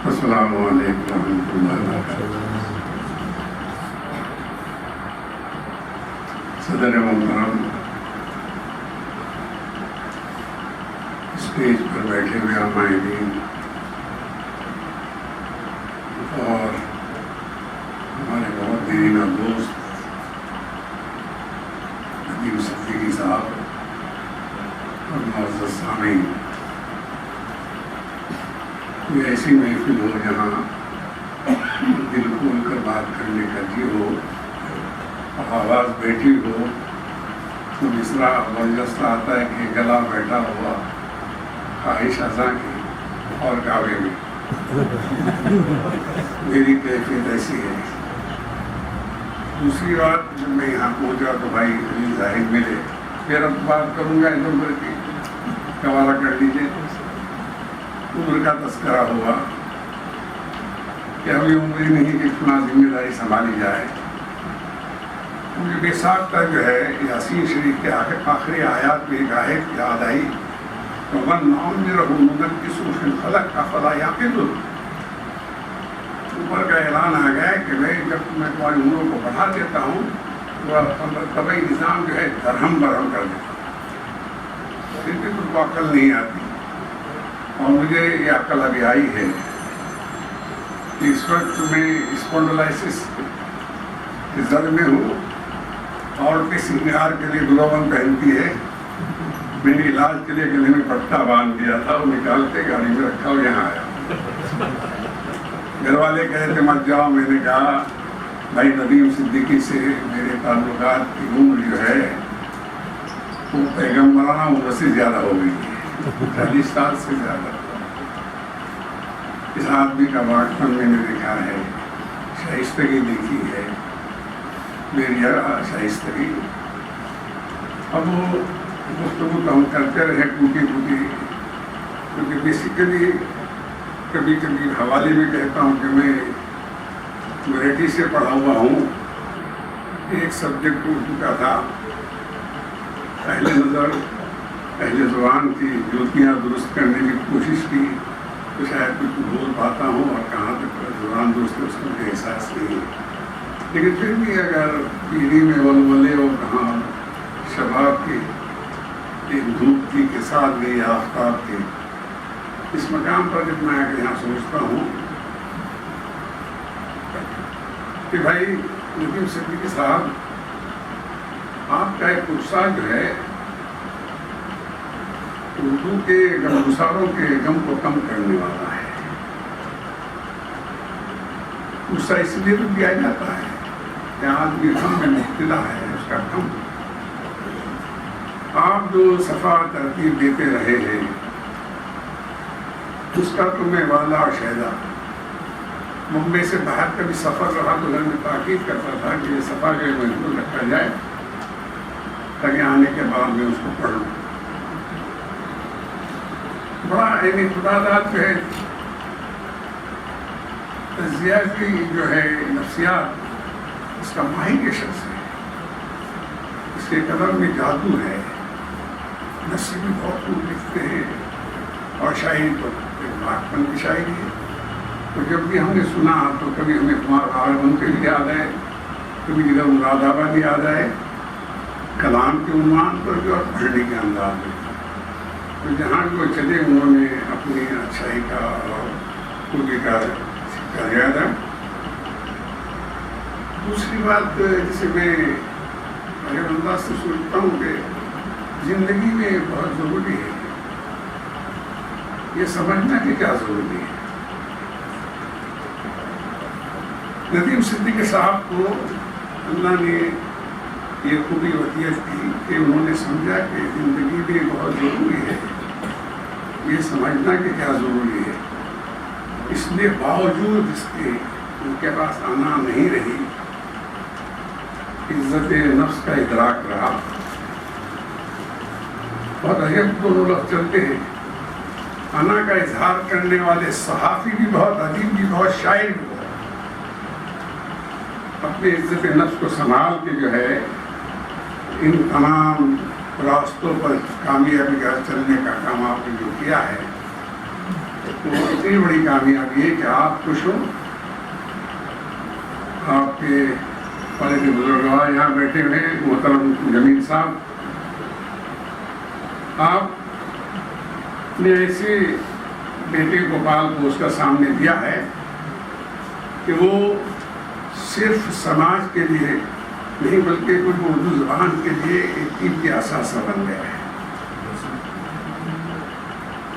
السلام علیکم ورحمۃ اللہ وبرکاتہ۔ صدر محترم، اسٹیج پر بیٹھے ہوئے عاملین اور ہمارے بہت دیرینہ دوست ندیم صدیقی صاحب اور معزز سامعین، کوئی ایسی محفل ہو جہاں دل کھول کر بات کرنے کا جی ہو اور آواز بیٹھی ہو تو مصرع برجستہ آتا ہے کہ گلا بیٹھا ہوا خواہش ازاں کی اور کعبے میں۔ میری کیفیت ایسی ہے۔ دوسری بات، جب میں یہاں پہنچا تو بھائی علی زاہد ملے، پھر اب بات کروں گا ادھر ادھر کی، حوالہ کر لیجیے۔ عمر کا تذکرہ ہوا کہ ابھی عمر ہی نہیں کہ اتنا ذمہ داری سنبھالی جائے۔ مجھے بے ساختہ جو ہے یاسین شریف کے آخری آیات میں ایک آیت یاد آئی، وَمَنْ نُعَمِّرْهُ نُنَكِّسْهُ فِي الْخَلْقِ أَفَلَا يَعْقِلُونَ۔ اوپر کا اعلان آ گیا کہ میں جب میں تمہاری عمروں کو بڑھا دیتا ہوں تو طبعی نظام جو ہے درہم برہم کر دیتا ہوں، پھر بھی تم کو عقل نہیں آتی۔ اور مجھے یہ عقل ابھی آئی ہے کہ اس وقت میں اسپونڈلائسس کے زد میں ہوں، عورتیں سنگار کے لیے گلوبن پہنتی ہے، میں نے علاج کے لیے گلے میں پٹا باندھ دیا تھا، وہ نکالتے گاڑی میں رکھا اور یہاں آیا۔ گھر والے کہے تھے مت جاؤ، میں نے کہا بھائی ندیم صدیقی سے میرے تعلقات کی عمر جو ہے وہ پیغمبرانہ عمر سے زیادہ ہو گئی ہے، 40 سال سے زیادہ۔ اس آدمی کا واقعہ میں نے دیکھا ہے، شائستگی دیکھی ہے، میری شائستگی۔ اب وہ گفتگو تو ہم کرتے رہے ٹوٹی ٹوٹی، کیونکہ بیسیکلی کبھی کبھی حوالے میں کہتا ہوں کہ میں مراٹھی سے پڑھا ہوا ہوں، ایک سبجیکٹ اردو کا تھا، پہلے نظر اہل زبان کی جوتیاں درست کرنے کی کوشش کی تو شاید کچھ بول پاتا ہوں اور کہاں تک زبان درست ہے اس کا مجھے احساس نہیں ہے، لیکن پھر بھی اگر پیڑھی میں ولولے اور کہاں شباب کی ایک دھوپ کی کے ساتھ گئی آفتاب کے اس مقام پر جب میں یہاں سوچتا ہوں کہ بھائی ندیم صدیقی صاحب، آپ کا ایک غصہ جو ہے اردو کے غمگساروں کے غم کو کم کرنے والا ہے۔ غصہ اس لیے تو دیا جاتا ہے کہ آدمی غم میں مبتلا ہے، اس کا غم۔ آپ جو صفا ترتیب دیتے رہے ہیں اس کا تو میں والا اور شہدا، ممبئی سے باہر کا بھی سفر رہا تو گھر میں تاکید کرتا تھا کہ یہ صفا جو ہے محفوظ رکھا جائے تاکہ آنے کے بعد میں اس کو پڑھ لوں۔ بڑا یعنی خداداد جو ہے تجزیہ کی جو ہے نفسیات، اس کا ماہر کے شخص ہے، اس کے قلم میں جادو ہے، نثر بھی بہت خوب لکھتے ہیں اور شاعری تو پن کی شاعری ہے۔ تو جب بھی ہم نے سنا تو کبھی ہمیں کمار بھاگوان کے لیے یاد آئے، کبھی جگہ مراد آباد یاد آئے، کلام کے عنوان پر بھی اور پڑھنے کے انداز میں۔ تو جہاں وہ چلے انہوں نے اپنی اچھائی کا اور خوبی کا ذکر یاد ہے۔ دوسری بات جسے میں اگر انداز سے سوچتا ہوں کہ زندگی میں بہت ضروری ہے یہ سمجھنا کہ کیا ضروری ہے۔ ندیم صدیقی صاحب کو اللہ نے یہ خوبی وصیت کی کہ انہوں نے سمجھا کہ زندگی میں بہت ضروری ہے یہ سمجھنا کہ کیا ضروری ہے، اس لیے باوجود اس کے ان کے پاس انا نہیں رہی، عزت نفس کا ادراک رہا۔ بہت عجب دونوں لفظ چلتے ہیں، انا کا اظہار کرنے والے صحافی بھی بہت، ادیب بھی بہت، شاعر بھی بہت، اپنے عزت نفس کو سنبھال کے جو ہے ان تمام راستوں پر کامیابی کا چلنے کا کام آپ نے جو کیا ہے وہ اتنی بڑی کامیابی ہے کہ آپ خوش ہو. آپ کے والد بزرگوار یہاں بیٹھے ہوئے محترم جمیل صاحب, آپ نے ایسے بیٹے کو پال پوس کر سامنے دیا ہے کہ وہ صرف سماج کے لیے نہیں بلکہ کچھ اردو زبان کے لیے ایک قیمتی اثاثہ بن گیا ہے.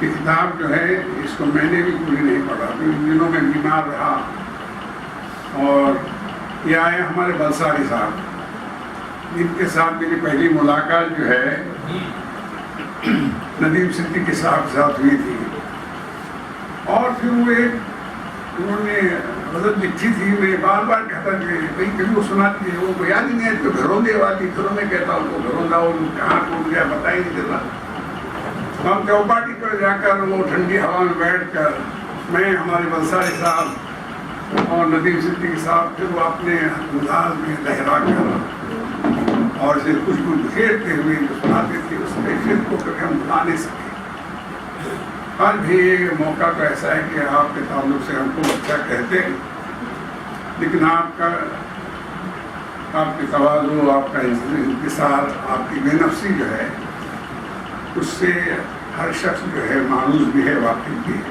یہ کتاب جو ہے اس کو میں نے بھی پوری نہیں پڑھا, ان دنوں میں بیمار رہا, اور یہ آئے ہمارے بلساری صاحب جن کے ساتھ میری پہلی ملاقات جو ہے ندیم صدیقی صاحب کے ساتھ ہوئی تھی, اور پھر وہ انہوں نے غزل لکھی تھی. میں بار بار کہتا کہ بھائی کبھی وہ سناتی ہے, وہ یاد ہی نہیں ہے, تو گھروں دے والی گھروں میں کہتا ہوں وہ گھروں دا کہاں ٹوٹ گیا بتا ہی نہیں دیتا. ہم چوپاٹی پر جا کر وہ ٹھنڈی ہوا میں بیٹھ کر میں, ہمارے بلساری صاحب اور ندیم صدیقی صاحب, پھر وہ اپنے انداز میں لہرا کر اور اسے خوشبو بکھیرتے ہوئے جو سناتے تھے اس کیفیت کو کبھی ہم بھلا نہیں سکے. آج بھی موقع تو ایسا ہے کہ آپ کے تعلق سے ہم کو اچھا کہتے ہیں, لیکن آپ کی تواضع, آپ کا انکسار, آپ کی بے نفسی جو ہے اس سے ہر شخص جو ہے مانوس بھی ہے, واقف بھی ہے.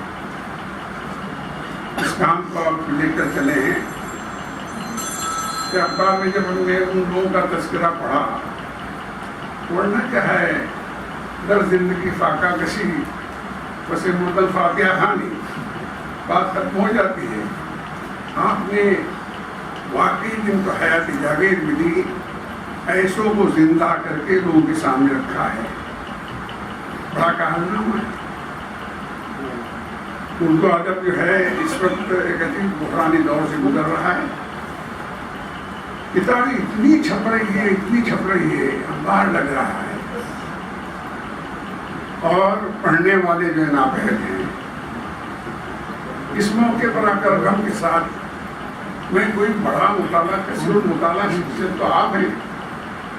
اس کام کو آپ لے کر چلے ہیں کہ اخبار میں جب ہم نے ان لوگوں کا تذکرہ پڑھا, پڑھنا کیا ہے, در زندگی فاقہ کشی بس مردل فاتحہ خانی, بات ختم ہو جاتی ہے. آپ نے واقعی جن کو حیات جاوید ملی ایسوں کو زندہ کر کے لوگوں کے سامنے رکھا ہے. بڑا کارنامہ ہے. اردو ادب جو ہے اس وقت ایک عجیب بحرانی دور سے گزر رہا ہے. کتابیں اتنی چھپ رہی ہے, انبار لگ رہا ہے, اور پڑھنے والے جو ناپید ہیں. اس موقع پر آ کر غم کے ساتھ میں کوئی بڑا مطالعہ, کثیر المطالعہ شخصیت تو آپ ہیں,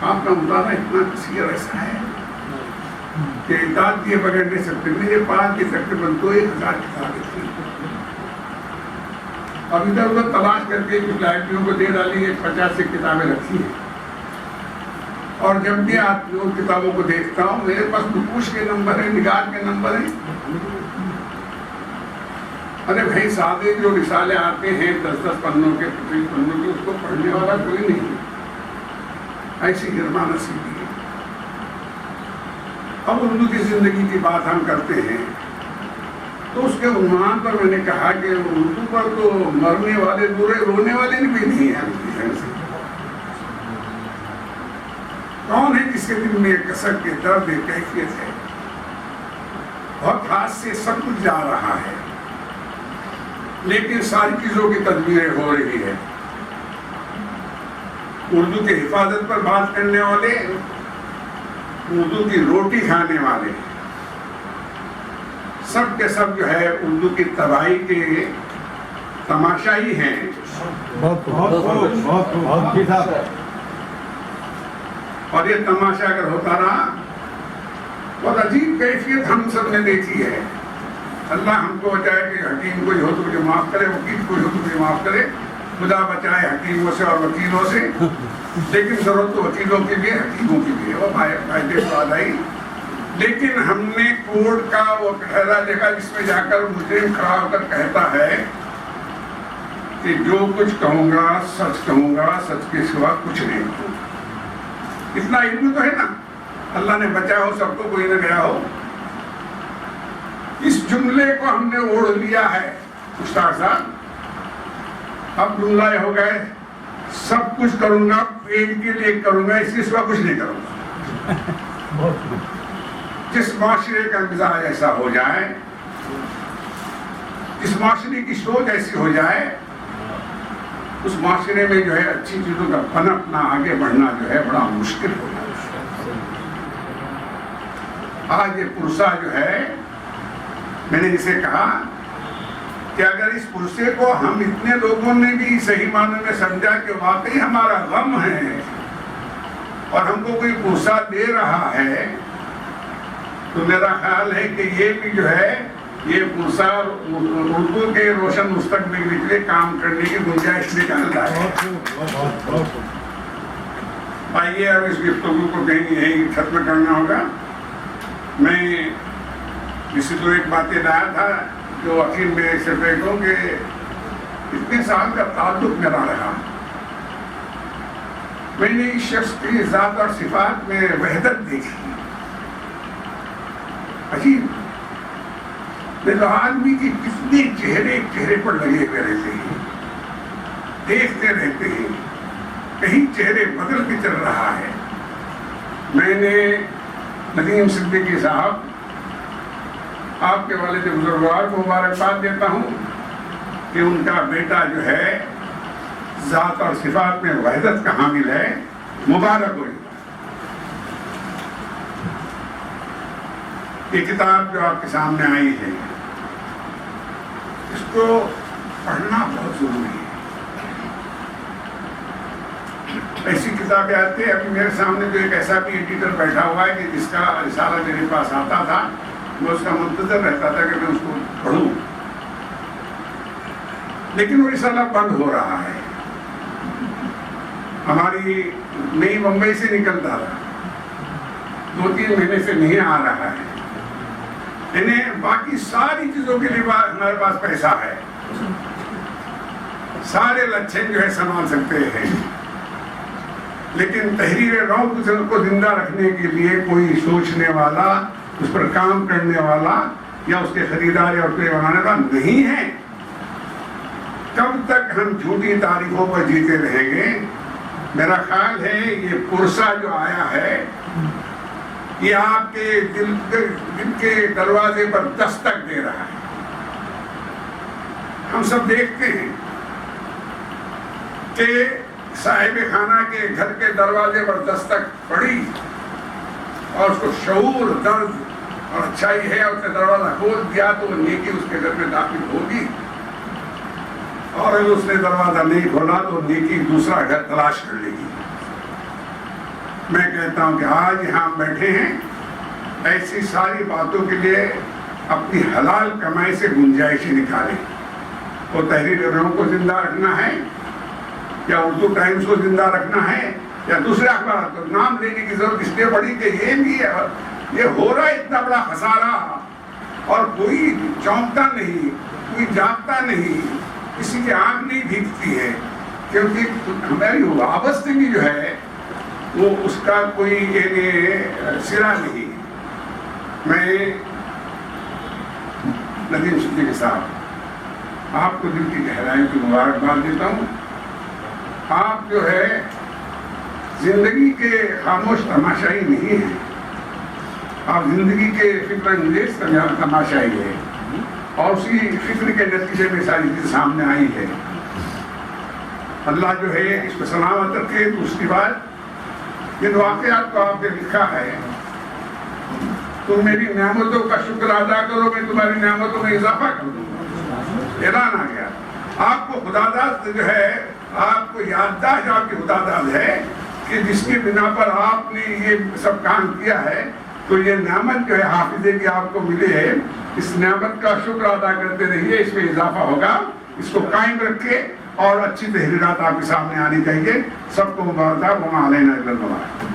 آپ کا مطالعہ اتنا کثیر ایسا ہے کہ اعداد دیے بغیر نہیں سکتے. میرے پاس بھی تقریباً 2000 کتابیں تھیں, اور ادھر ادھر تلاش کر کے کچھ لائبریریوں کو دے ڈالی, 50 سے کتابیں رکھی ہیں. اور جب بھی آپ ان کتابوں کو دیکھتا ہوں, میرے پاس نقوش کے نمبر ہیں, نگار کے نمبر ہیں. ارے بھائی سادے جو رسالے آتے ہیں 10-10 پنوں کے, 25 پنوں کے, اس کو پڑھنے والا کوئی نہیں. ایسی گرما نصیبی ہے. اب اردو کی زندگی کی بات ہم کرتے ہیں تو اس کے عنوان پر میں نے کہا کہ اردو پر تو مرنے والے برے, رونے والے بھی نہیں ہیں. کون ہے جس کے دل میں کثرت کے درد کیفیت ہے, بہت ہاتھ سے سب کچھ جا رہا ہے, لیکن ساری چیزوں کی تدبیریں ہو رہی ہے. اردو کی حفاظت پر بات کرنے والے, اردو کی روٹی کھانے والے, سب کے سب جو ہے اردو کی تباہی کے تماشائی ہیں. اور یہ تماشا اگر ہوتا رہا, بہت عجیب کیفیت ہم سب نے دیکھی ہے. اللہ ہم کو بچائے کہ حکیم کوئی ہو تو مجھے معاف کرے, وکیل کوئی ہو تو مجھے معاف کرے, خدا بچائے حکیموں سے اور وکیلوں سے. لیکن ضرورت تو وکیلوں کی بھی ہے, حکیموں کی بھی ہے, وہ فائدے کو آئی. لیکن ہم نے کورٹ کا وہ کہرا دیکھا جس میں جا کر مجرم کھڑا ہو کر کہتا ہے کہ جو کچھ کہوں گا سچ کہوں گا, سچ کے سوا کچھ نہیں کہوں گا. اتنا علم تو ہے نا, اللہ نے بچایا ہو سب کو, کوئی نہ گیا ہو. اس جملے کو ہم نے اوڑھ لیا ہے استاد صاحب. اب جملہ یہ ہو گئے, سب کچھ کروں گا, پیٹ کے لیے کروں گا, اس کے سوا کچھ نہیں کروں گا. جس معاشرے کا مزاج ایسا ہو جائے, اس معاشرے کی سوچ ایسی ہو جائے, اس معاشرے میں جو ہے اچھی چیزوں کا پنپنا, آگے بڑھنا جو ہے بڑا مشکل ہو جائے. آج یہ پرسہ جو ہے, میں نے اسے کہا کہ اگر اس پرسے کو ہم اتنے لوگوں نے بھی صحیح معنی میں سمجھا کہ واقعی ہمارا غم ہے اور ہم کو کوئی پرسہ دے رہا ہے, تو میرا خیال ہے کہ یہ بھی جو ہے یہ پرسا اردو کے روشن مستقبل کے لیے کام کرنے کی گنجائش نکالتا ہے. آئیے اب اس گفتگو کو کہیں یہیں ختم کرنا ہوگا. میں اسی تو ایک باتیں لایا تھا جو عقیم میں سے بیٹھوں کہ اتنے سال کا تعلق میرا رہا. میں نے اس شخص کی ذات اور صفات میں وحدت دیکھی. عجیب آدمی کی کتنے چہرے پر لگے ہوئے رہتے ہیں, دیکھتے رہتے ہیں, کہیں چہرے بدل کے چل رہا ہے. میں نے ندیم صدیقی صاحب آپ کے والد بزرگوار کو مبارکباد دیتا ہوں کہ ان کا بیٹا جو ہے ذات اور صفات میں وحدت کا حامل ہے. مبارک ہو. یہ کتاب جو آپ کے سامنے آئی ہے اس کو پڑھنا بہت ضروری ہے. ایسی کتابیں آتی ہیں. ابھی میرے سامنے جو ایک ایسا بھی ایڈیٹر بیٹھا ہوا ہے کہ جس کا رسالہ میرے پاس آتا تھا, میں اس کا منتظر رہتا تھا کہ میں اس کو پڑھوں, لیکن وہ رسالہ بند ہو رہا ہے. ہماری نئی بمبئی سے نکلتا تھا, 2-3 مہینے سے نہیں آ رہا ہے. انہیں باقی ساری چیزوں کے لیے ہمارے پاس پیسہ ہے, سارے لچھن جو ہے سنبھال سکتے ہیں, لیکن تحریر نو کو زندہ رکھنے کے لیے کوئی سوچنے والا, اس پر کام کرنے والا یا اس کے خریدار یا اس کے بنانے والا نہیں ہے. کب تک ہم جھوٹی تعریفوں پر جیتے رہیں گے؟ میرا خیال ہے یہ پرسا جو آیا ہے یہ آپ کے دل کے دروازے پر دستک دے رہا ہے. ہم سب دیکھتے ہیں کہ صاحب خانہ کے گھر کے دروازے پر دستک پڑی اور اس کو شعور, درد اور اچھائی ہے, اس نے دروازہ کھول دیا تو وہ نیکی اس کے گھر میں داخل ہوگی, اور اگر اس نے دروازہ نہیں کھولا تو نیکی دوسرا گھر تلاش کر لے گی. میں کہتا ہوں کہ آج یہاں بیٹھے ہیں, ایسی ساری باتوں کے لیے اپنی حلال کمائی سے گنجائش نکالیں. وہ تحریر نو کو زندہ رکھنا ہے یا اردو ٹائمز کو زندہ رکھنا ہے یا دوسرے اخبارات کو. نام لینے کی ضرورت اس لیے پڑی کہ یہ ہو رہا ہے اتنا بڑا خسارہ, اور کوئی چونکتا نہیں, کوئی جاگتا نہیں, کسی کی آنکھ نہیں بھیگتی ہے, کیونکہ ہماری وابستگی جو ہے وہ اس کا کوئی سرا نہیں. میں ندیم صدیقی صاحب آپ کو دل کی گہرائیوں کی مبارکباد دیتا ہوں. آپ جو ہے زندگی کے خاموش تماشائی نہیں ہیں, آپ زندگی کے فکر انگیز تماشائی ہے, اور اسی فکر کے نتیجے میں ساری چیز سامنے آئی ہے. اللہ جو ہے اس کو سلامت رکھے. اس کے بعد جن واقعات کو آپ نے لکھا ہے, تم میری نعمتوں کا شکر ادا کرو, میں تمہاری نعمتوں میں اضافہ کر دوں گا. اعلان آ گیا. آپ کو خدا داد جو ہے, آپ کو یادداشت آپ کی خدا داد ہے کہ جس کی بنا پر آپ نے یہ سب کام کیا ہے, تو یہ نعمت جو ہے حافظے کی آپ کو ملی ہے, اس نعمت کا شکر ادا کرتے رہیے, اس میں اضافہ ہوگا. اس کو قائم رکھے اور اچھی تحریرات آپ کے سامنے آنی چاہیے. سب کو مبارک. وما علینا الا البلاغ.